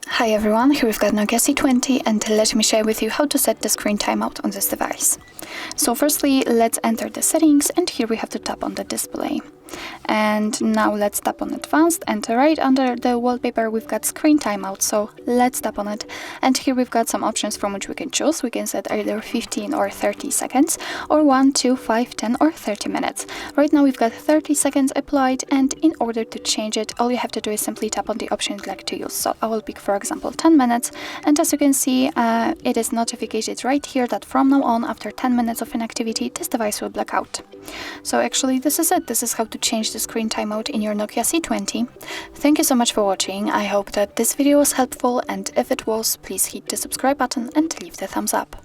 Hi everyone, here we've got NOKIA C20 and let me share with you how to set the screen timeout on this device. So firstly, let's enter the settings and here we have to tap on the display. And now let's tap on advanced and right under the wallpaper we've got screen timeout, so let's tap on it. And here we've got some options from which we can choose. We can set either 15 or 30 seconds or 1, 2, 5, 10 or 30 minutes. Right now we've got 30 seconds applied, and in order to change it, all you have to do is simply tap on the option you'd like to use. So I will pick, for example, 10 minutes, and as you can see, it is notified right here that from now on, after 10 minutes of inactivity, this device will black out. So actually this is it. This is how to change the screen timeout in your NOKIA C20. Thank you so much for watching. I hope that this video was helpful, and if it was, please hit the subscribe button and leave the thumbs up.